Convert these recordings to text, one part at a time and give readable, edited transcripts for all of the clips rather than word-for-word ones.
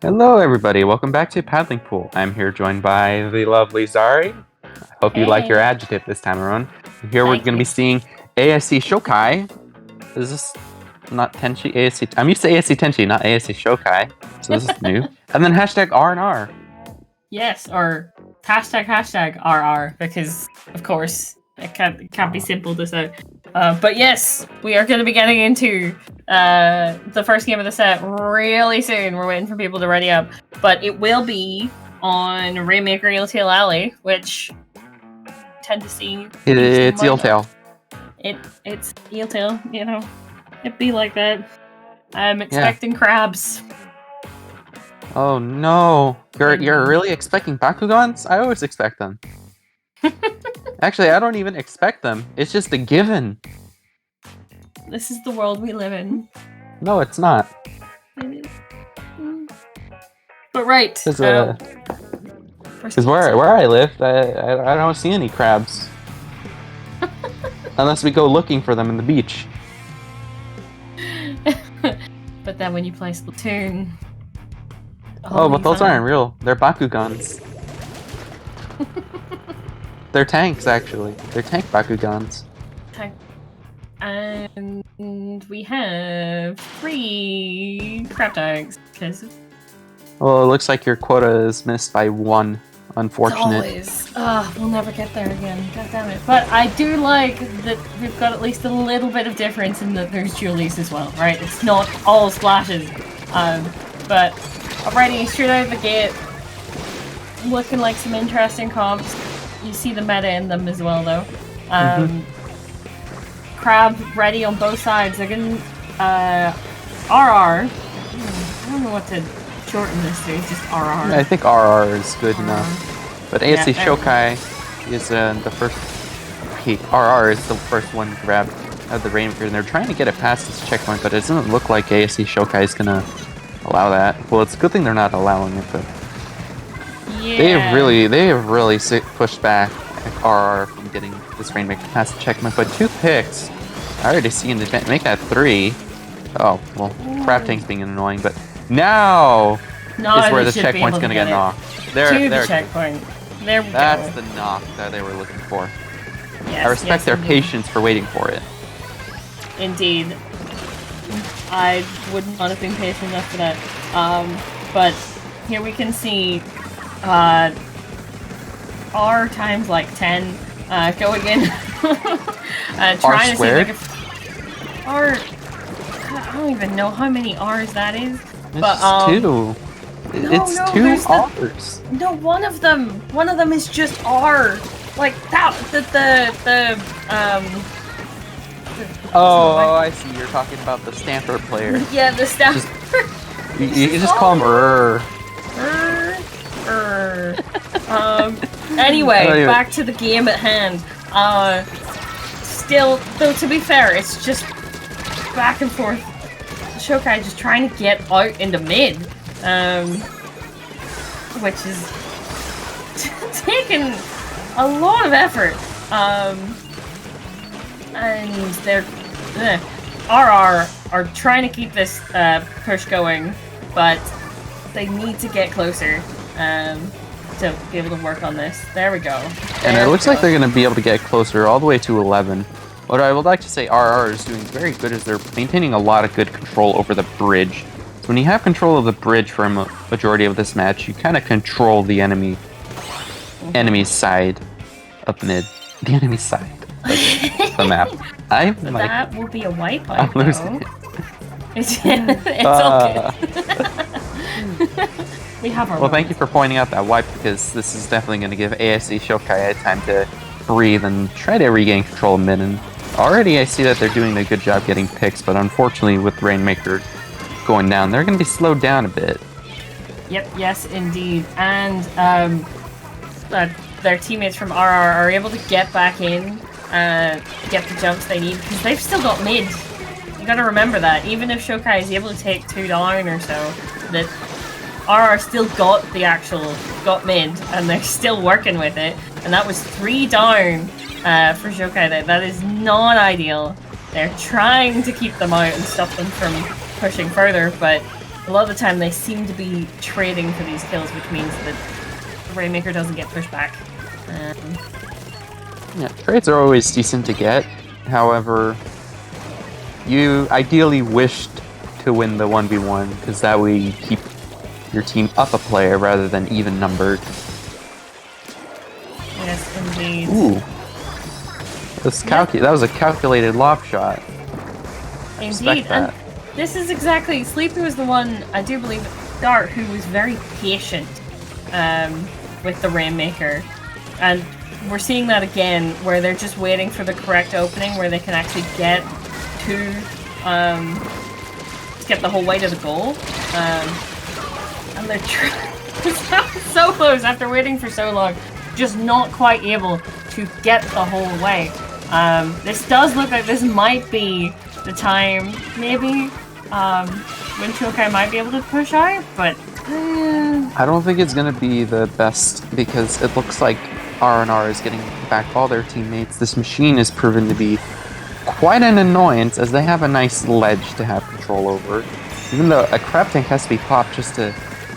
Hello, everybody. Welcome back to Paddling Pool. I'm here joined by the lovely Zari. I hope you like your Hey. adjective this time around. Here we're Thank going to be you. seeing ASC Shokkai. Is this not Tenchi? ASC. I'm used to ASC Tenchi, not ASC Shokkai. So this is new. And then hashtag R&R. Yes, or hashtag RR, because, of course, it can't be simple to say. But yes, we are going to be getting into the first game of the set really soon. We're waiting for people to ready up. But it will be on Rainmaker Eeltail Alley, which I tend to see... It's Eeltail. It's Eeltail, you know. It'd be like that. I'm expecting crabs. Oh no. You're really expecting Bakugans? I always expect them. Actually, I don't even expect them. It's just a given. This is the world we live in. No, it's not. It is. But right. Because where I live, I don't see any crabs. Unless we go looking for them in the beach. But then when you play Splatoon... Oh, but those aren't real. They're Bakugans. They're tanks, actually. They're tank Bakugans. And we have 3 crab tags. Well, it looks like your quota is missed by 1. Unfortunate. Always. We'll never get there again. God damn it. But I do like that we've got at least a little bit of difference in that there's dualies as well, right? It's not all splashes. But already straight out of the gate, looking like some interesting comps. You see the meta in them as well, though. Crab ready on both sides. They're getting RR. I don't know what to shorten this to. It's just RR. I think RR is good enough. But ASC Shokkai is the first. Okay, RR is the first one grabbed out of the Rainmaker, and they're trying to get it past this checkpoint, but it doesn't look like ASC Shokkai is gonna allow that. Well, it's a good thing they're not allowing it, but they have really pushed back RR from getting this Rainmaker past the checkpoint. But 2 picks, I already seen the make that 3. Oh well, crab tank's being annoying, but now is where the checkpoint's gonna get knocked. There, the checkpoint. There we go. That's the knock that they were looking for. Yes, I respect their patience for waiting for it. Indeed. I would not have been patient enough for that. But here we can see R times like 10 going in. Trying to see if R. I don't even know how many R's that is. But 2. It's 2 R's. No, one of them is just R. Like that. Oh, I see. You're talking about the Stamper player. Yeah, the Stamper. You can just call him Anyway, back to the game at hand. Still, though, to be fair, it's just back and forth. Shokkai just trying to get out into mid, which is taking a lot of effort. And they're RR are trying to keep this push going, but they need to get closer to be able to work on this. There we go. And it looks like they're going to be able to get closer all the way to 11. What I would like to say RR is doing very good is they're maintaining a lot of good control over the bridge. So when you have control of the bridge for a majority of this match, you kind of control the enemy's side of mid. The enemy side of the map. That will be a wipe out, I'm losing it. It's all good. We have our thank you for pointing out that wipe, because this is definitely going to give ASC Shokkai a time to breathe and try to regain control of mid. And already I see that they're doing a good job getting picks, but unfortunately with Rainmaker going down, they're going to be slowed down a bit. Yep, yes indeed. And their teammates from RR are able to get back in, get the jumps they need, because they've still got mid. You gotta remember that. Even if Shokkai is able to take 2 down or so, that RR still got mid, and they're still working with it. And that was 3 down for Shokkai. That is not ideal. They're trying to keep them out and stop them from pushing further, but a lot of the time they seem to be trading for these kills, which means that the Rainmaker doesn't get pushed back. Yeah, trades are always decent to get. However, you ideally wished to win the 1v1, because that way you keep your team up a player rather than even numbered. Yes, indeed. Ooh. That was a calculated lob shot. Indeed, and this is exactly... Sleepy was the one, I do believe, at start, who was very patient with the Rainmaker. And we're seeing that again, where they're just waiting for the correct opening, where they can actually get to get the whole way to the goal. And they're so close after waiting for so long, just not quite able to get the whole way. This does look like this might be the time, maybe, when Shokkai might be able to push out, but... I don't think it's going to be the best, because it looks like R&R is getting back all their teammates. This machine is proven to be quite an annoyance, as they have a nice ledge to have control over. Even though a crab tank has to be popped just to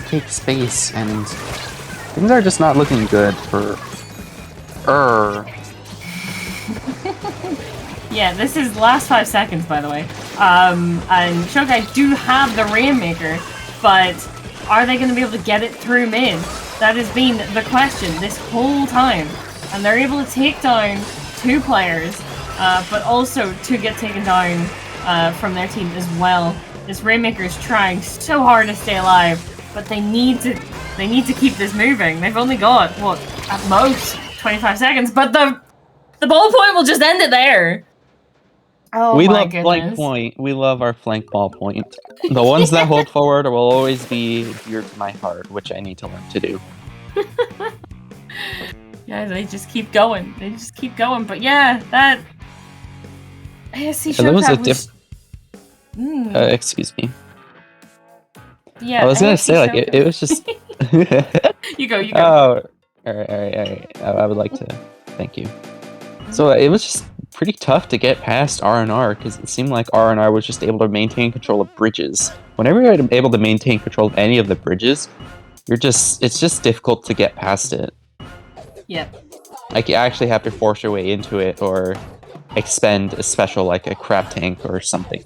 take space, and things are just not looking good for Yeah, this is last 5 seconds, by the way. And Shokkai do have the Rainmaker, but are they going to be able to get it through mid? That has been the question this whole time. And they're able to take down 2 players, but also to get taken down from their team as well. This Rainmaker is trying so hard to stay alive, but they need to keep this moving. They've only got, what, at most 25 seconds, but the ball point will just end it there. Oh, we my love goodness. flank point. We love our flank ball point. The ones that hold forward will always be dear to my heart, which I need to learn to do. Yeah, they just keep going. They just keep going. But yeah, that ASC Shokkai was... excuse me. Yeah, I was gonna ASC say, like, it was just... You go. Oh, alright. I would like to thank you. So it was just pretty tough to get past R&R, because it seemed like R&R was just able to maintain control of bridges. Whenever you're able to maintain control of any of the bridges, it's just difficult to get past it. Yep. Like, you actually have to force your way into it, or expend a special, like a crab tank or something,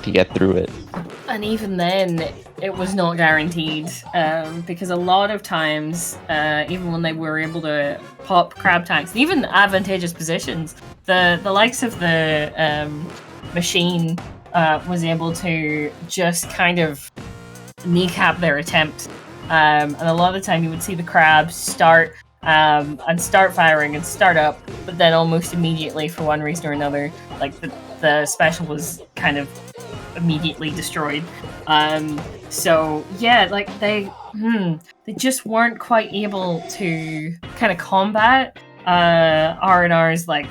to get through it. And even then, it was not guaranteed, because a lot of times, even when they were able to pop crab tanks, even advantageous positions, the likes of the machine was able to just kind of kneecap their attempt. And a lot of the time you would see the crabs start firing and start up, but then almost immediately, for one reason or another, like the special was kind of immediately destroyed. So yeah, like they just weren't quite able to kind of combat R&R's like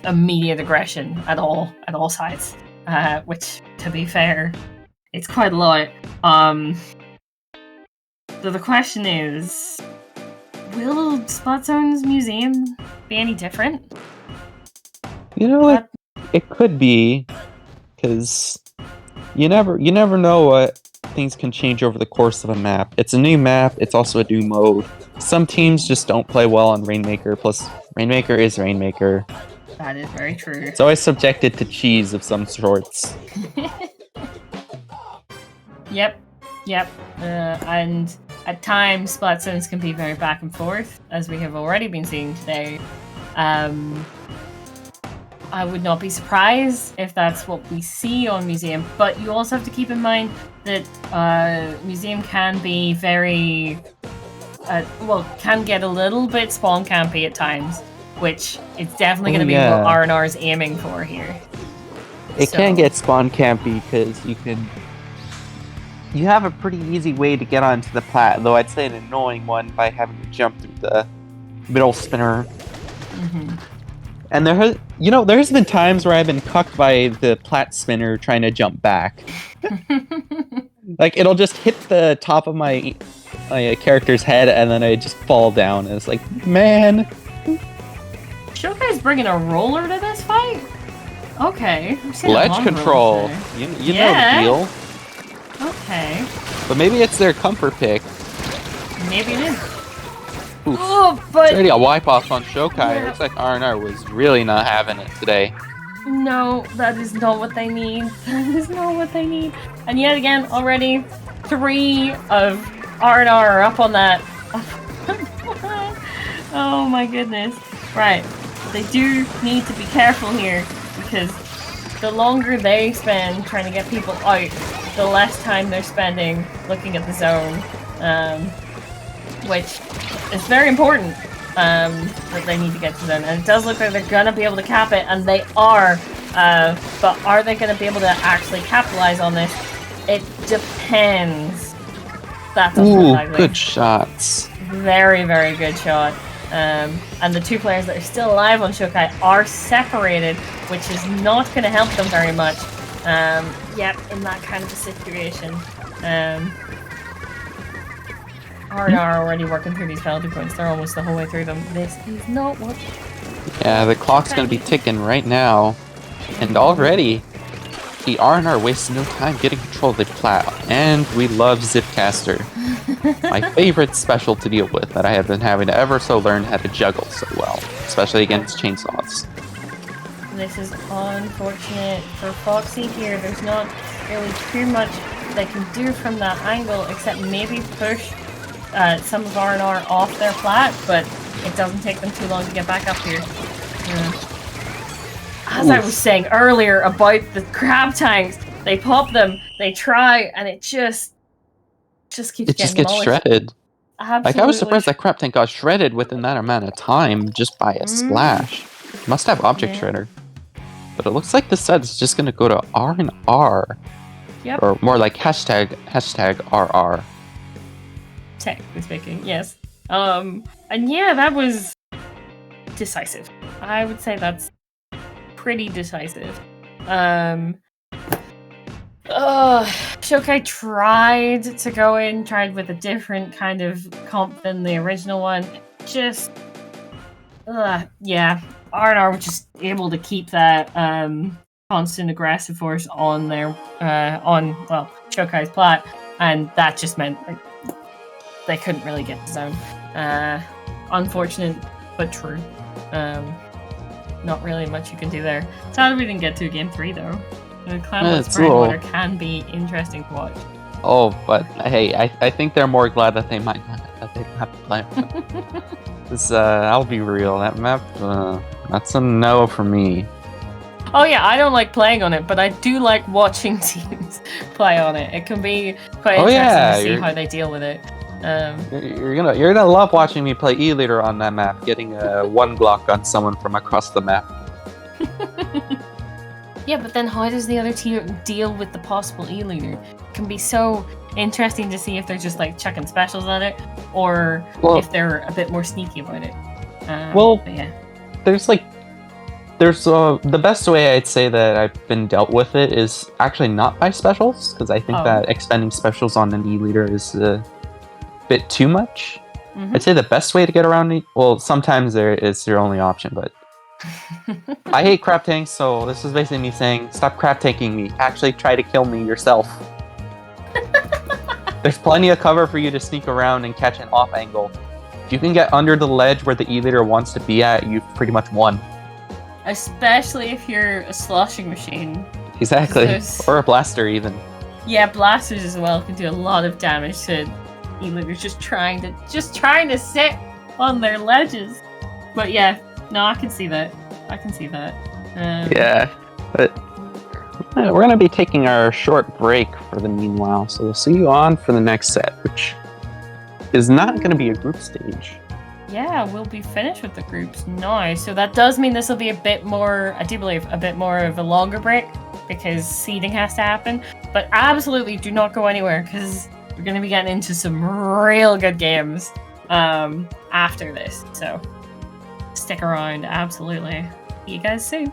immediate aggression at all sides. Which, to be fair, it's quite a lot. So the question is, will Spot Zone's museum be any different? You know, like, it could be, because you never know what things can change over the course of a map. It's a new map, it's also a new mode. Some teams just don't play well on Rainmaker, plus Rainmaker is Rainmaker. That is very true. It's always subjected to cheese of some sorts. Yep. And at times, Splat Zones can be very back and forth, as we have already been seeing today. I would not be surprised if that's what we see on Museum, but you also have to keep in mind that Museum can be very... can get a little bit spawn campy at times, which is definitely going to be what R&R is aiming for here. It can get spawn campy, because you have a pretty easy way to get onto the plat, though I'd say an annoying one by having to jump through the middle spinner. Mm-hmm. And there's been times where I've been cucked by the plat spinner trying to jump back. Like, it'll just hit the top of my character's head, and then I just fall down, and it's like, man. Shokkai's bringing a roller to this fight? Okay. Ledge control. You know the deal. Okay. But maybe it's their comfort pick. Maybe it is. Oof. Oh, but... It's already a wipe-off on Shokkai. Yeah. Looks like R&R was really not having it today. No, that is not what they need. That is not what they need. And yet again, already 3 of R&R are up on that. Oh my goodness. Right. They do need to be careful here, because the longer they spend trying to get people out, the less time they're spending looking at the zone. Which is very important. That they need to get to them, and it does look like they're gonna be able to cap it, and they are, but are they gonna be able to actually capitalize on this? It depends. That doesn't look likely. Good shots. Very, very good shot. And the 2 players that are still alive on Shokkai are separated, which is not gonna help them very much. Yep, in that kind of a situation. R&R already working through these penalty points. They're almost the whole way through them. This is not what... Yeah, the clock's gonna be ticking right now. And already, the R&R wastes no time getting control of the plat. And we love Zipcaster. My favorite special to deal with that I have been having to ever so learn how to juggle so well. Especially against chainsaws. This is unfortunate for Foxy here. There's not really too much they can do from that angle, except maybe push some of R&R off their plat, but it doesn't take them too long to get back up here. As I was saying earlier about the crab tanks, they pop them, they try, and it just keeps getting gets demolished. shredded. Absolutely. Like, I was surprised that crab tank got shredded within that amount of time just by a splash. Must have object shredder. But it looks like the set is just gonna go to R&R. Yep. Or more like hashtag RR. Technically speaking, yes. And yeah, that was decisive. I would say that's pretty decisive. Shokkai tried to go in, tried with a different kind of comp than the original one. Just, yeah, R&R was just able to keep that constant aggressive force on their Shokkai's plat, and that just meant like they couldn't really get the zone. Unfortunate, but true. Not really much you can do there. Sad we didn't get to game 3 though. Cloudless Brainwater can be interesting to watch. Oh, but hey, I think they're more glad that they might not that they don't have to play with them. I'll be real, that map, that's a no for me. Oh yeah, I don't like playing on it, but I do like watching teams play on it. It can be quite interesting to see how they deal with it. You're gonna love watching me play E-Leader on that map, getting a 1 Glock on someone from across the map. Yeah, but then how does the other team deal with the possible E-Leader? It can be so interesting to see if they're just like chucking specials at it, or if they're a bit more sneaky about it. But yeah. There's the best way I'd say that I've been dealt with it is actually not by specials, because I think that expending specials on an E-Leader is a bit too much. I'd say the best way to get around it, well, sometimes it's your only option, but I hate crab tanks, so this is basically me saying, stop crab tanking me. Actually try to kill me yourself. There's plenty of cover for you to sneak around and catch an off angle. If you can get under the ledge where the E-Leader wants to be at, you've pretty much won. Especially if you're a sloshing machine. Exactly. Or a blaster even. Yeah, blasters as well can do a lot of damage to E-Leaders just trying to sit on their ledges. But yeah, no, I can see that. Yeah, but we're going to be taking our short break for the meanwhile, so we'll see you on for the next set, which is not going to be a group stage. Yeah, we'll be finished with the groups now, so that does mean this will be a bit more, I do believe, a bit more of a longer break, because seeding has to happen, but absolutely do not go anywhere, because we're going to be getting into some real good games after this, so stick around, absolutely. See you guys soon.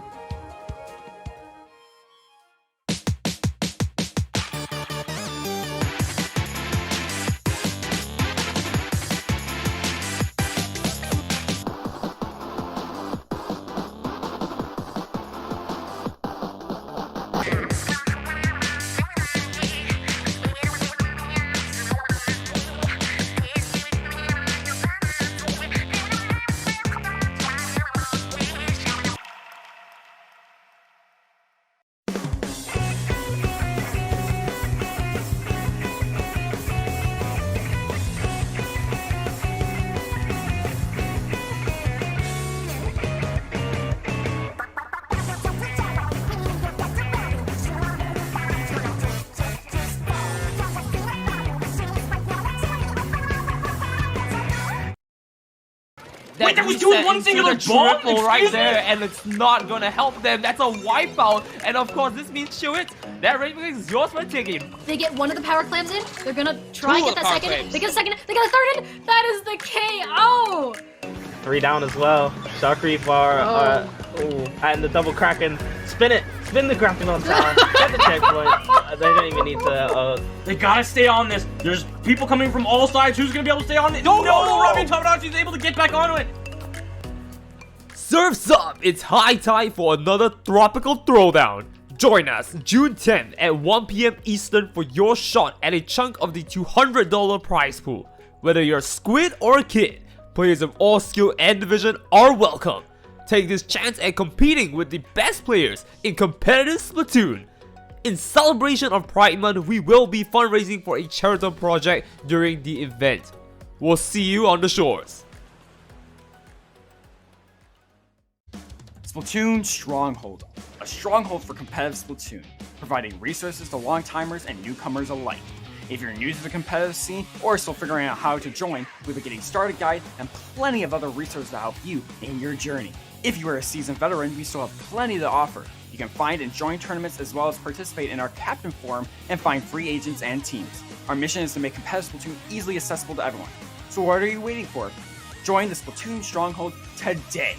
Wait, that was reset doing one into singular the bomb? triple right Excuse me? there, and it's not gonna help them. That's a wipeout, and of course this means Chewit, that Rainbow is yours for the taking. They get one of the power clams in. They're gonna try and Two get that power second. clams. They get a second. They got a third in. That is the KO. 3 down as well. Shock Reef are and the double Kraken. Spin it. Spin the Kraken on tower. Get the checkpoint. They don't even need to. They gotta stay on this. There's people coming from all sides. Who's gonna be able to stay on it? No, Robin Tomodachi is able to get back onto it. Surf's up! It's high time for another Tropical Throwdown. Join us June 10th at 1 PM Eastern for your shot at a chunk of the $200 prize pool. Whether you're a squid or a kid, players of all skill and division are welcome. Take this chance at competing with the best players in competitive Splatoon. In celebration of Pride Month, we will be fundraising for a charitable project during the event. We'll see you on the shores. Splatoon Stronghold. A stronghold for competitive Splatoon, providing resources to long-timers and newcomers alike. If you're new to the competitive scene or still figuring out how to join, we have a getting started guide and plenty of other resources to help you in your journey. If you are a seasoned veteran, we still have plenty to offer. You can find and join tournaments as well as participate in our Captain Forum and find free agents and teams. Our mission is to make competitive Splatoon easily accessible to everyone. So what are you waiting for? Join the Splatoon Stronghold today!